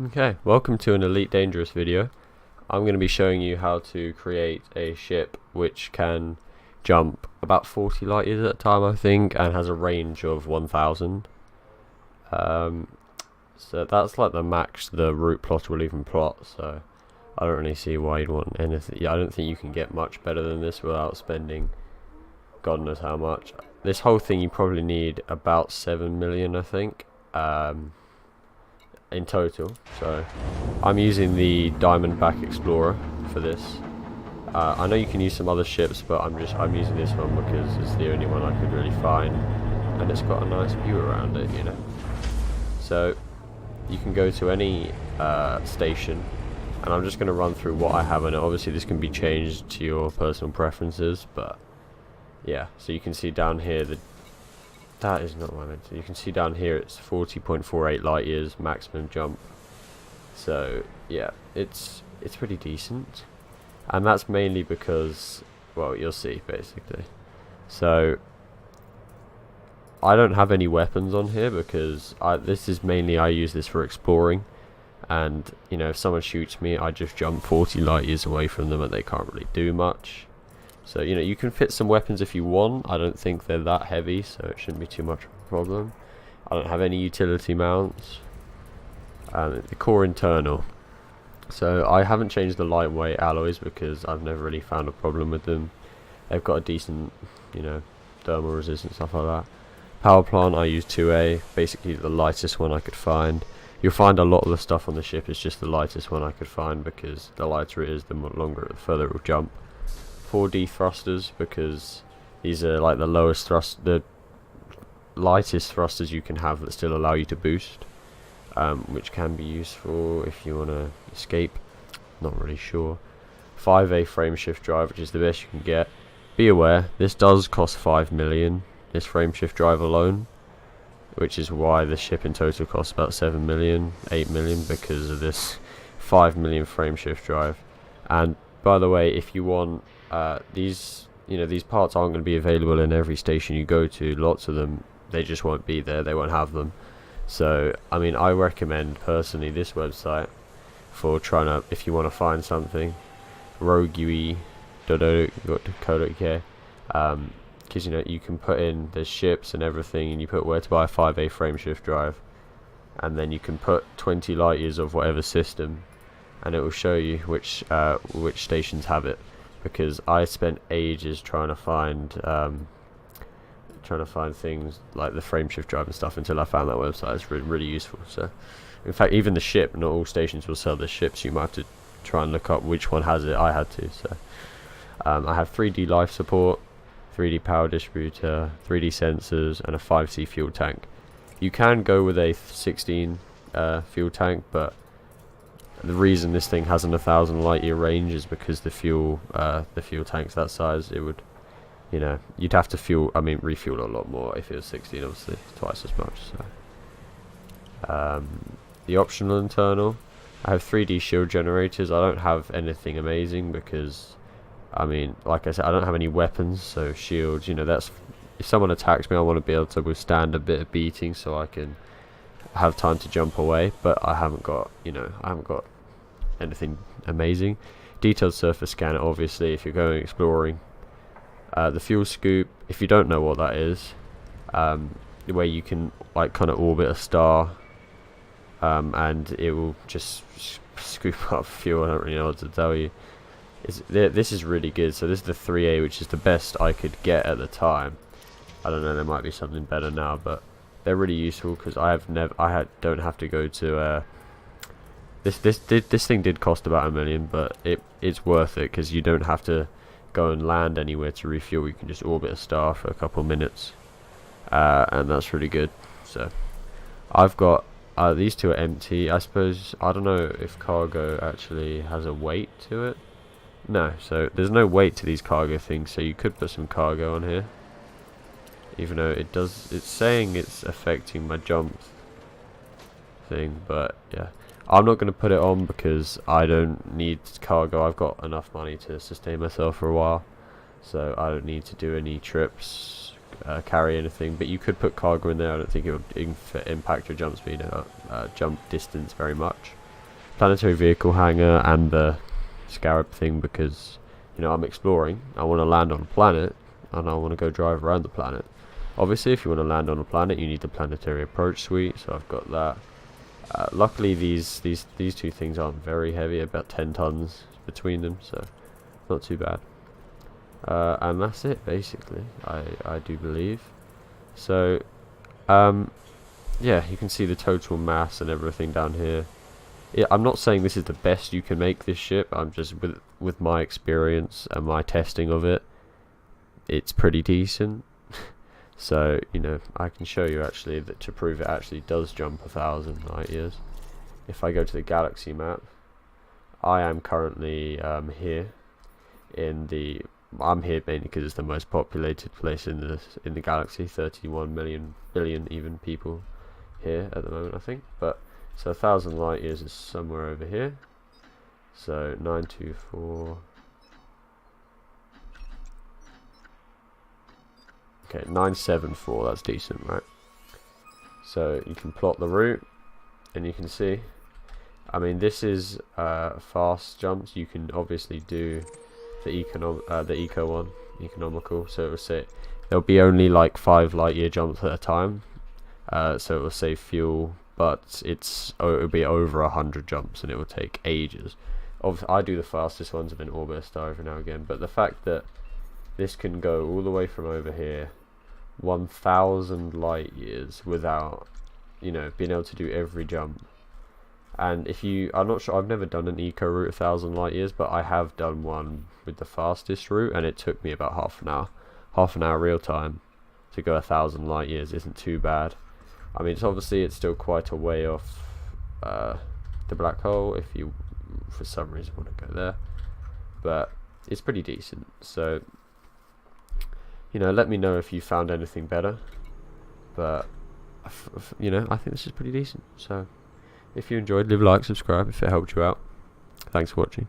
Okay, welcome to an Elite Dangerous video. I'm going to be showing you how to create a ship which can jump about 40 light years at a time, I think, and has a range of 1000. So that's like the max the route plotter will even plot, so I don't really see why you'd want anything. Yeah, I don't think you can get much better than this without spending God knows how much. This whole thing you probably need about 7 million, I think. In total, so I'm using the Diamondback Explorer for this. I know you can use some other ships, but I'm using this one because it's the only one I could really find, and it's got a nice view around it, you know. So you can go to any station, and I'm just going to run through what I have in it. Obviously, this can be changed to your personal preferences, but yeah. So you can see down here that is not what I meant to. You can see down here it's 40.48 light years maximum jump. So yeah, it's pretty decent, and that's mainly because, well, you'll see basically. So I don't have any weapons on here because this is mainly I use this for exploring, and you know, if someone shoots me, I just jump 40 light years away from them and they can't really do much. So, you know, you can fit some weapons if you want. I don't think they're that heavy, so it shouldn't be too much of a problem. I don't have any utility mounts. The core internal. So I haven't changed the lightweight alloys because I've never really found a problem with them. They've got a decent, you know, thermal resistance, stuff like that. Power plant, I use 2A, basically the lightest one I could find. You'll find a lot of the stuff on the ship is just the lightest one I could find, because the lighter it is, the further it will jump. 4D thrusters, because these are like the lightest thrusters you can have that still allow you to boost, which can be useful if you want to escape. Not really sure. 5A frame shift drive, which is the best you can get. Be aware, this does cost 5 million, this frame shift drive alone, which is why the ship in total costs about 7 million, 8 million, because of this 5 million frame shift drive. And by the way, if you want these parts aren't going to be available in every station you go to. Lots of them, they just won't be there, they won't have them. So I mean, I recommend personally this website for trying to, if you want to find something, rogue.ue.co.uk, because you know, you can put in the ships and everything, and you put where to buy a 5A frame shift drive, and then you can put 20 light years of whatever system, and it will show you which stations have it. Because I spent ages trying to find things like the frame shift drive and stuff until I found that website. It's really useful. So in fact, even the ship, not all stations will sell the ships, you might have to try and look up which one has it. I had to. So I have 3D life support, 3D power distributor, 3D sensors, and a 5C fuel tank. You can go with a 16 fuel tank, but the reason this thing has an 1000 light year range is because the fuel tank's that size. It would, you know, you'd have to refuel a lot more if it was 16, obviously twice as much. So the optional internal, I have 3D shield generators. I don't have anything amazing because, I mean, like I said, I don't have any weapons, so shields, you know, that's, if someone attacks me, I want to be able to withstand a bit of beating so I can have time to jump away, but I haven't got anything amazing. Detailed surface scanner, obviously, if you're going exploring. The fuel scoop, if you don't know what that is, the way you can like kind of orbit a star, and it will just scoop up fuel. I don't really know what to tell you. This is really good. So this is the 3A, which is the best I could get at the time. I don't know, there might be something better now, but they're really useful because don't have to go to this thing did cost about 1 million, but it's worth it because you don't have to go and land anywhere to refuel. You can just orbit a star for a couple minutes, and that's really good. So I've got these two are empty. I suppose, I don't know if cargo actually has a weight to it. No, so there's no weight to these cargo things, so you could put some cargo on here, even though it's saying it's affecting my jump thing. But yeah, I'm not going to put it on because I don't need cargo. I've got enough money to sustain myself for a while, so I don't need to do any trips, carry anything. But you could put cargo in there. I don't think it would impact your jump speed, jump distance very much. planetary vehicle hangar and the scarab thing because, you know, I'm exploring. I want to land on a planet and I want to go drive around the planet. Obviously, if you want to land on a planet, you need the planetary approach suite, so I've got that. Luckily, these two things aren't very heavy, about 10 tons between them, so not too bad. And that's it, basically, I do believe. So, yeah, you can see the total mass and everything down here. I'm not saying this is the best you can make this ship. I'm just with my experience and my testing of it, it's pretty decent. So, you know, I can show you actually that to prove it actually does jump 1,000 light years. If I go to the galaxy map, I am currently here in the. I'm here mainly because it's the most populated place in the galaxy. 31 billion even people here at the moment, I think. But so 1,000 light years is somewhere over here. So 924. Okay, 974, that's decent, right? So you can plot the route, and you can see, I mean, this is fast jumps. You can obviously do the eco one, economical. So it will say there'll be only like 5 light year jumps at a time. So it will save fuel, but it'll be over 100 jumps, and it will take ages. Obviously, I do the fastest ones and then orbit star every now and again. But the fact that this can go all the way from over here 1,000 light years without, you know, being able to do every jump. And if you, I'm not sure, I've never done an eco route 1,000 light years, but I have done one with the fastest route, and it took me about half an hour real time to go 1,000 light years. Isn't too bad. I mean, it's still quite a way off the black hole if you for some reason want to go there, but it's pretty decent. So, you know, let me know if you found anything better, but you know, I think this is pretty decent. So if you enjoyed, leave a like, subscribe if it helped you out. Thanks for watching.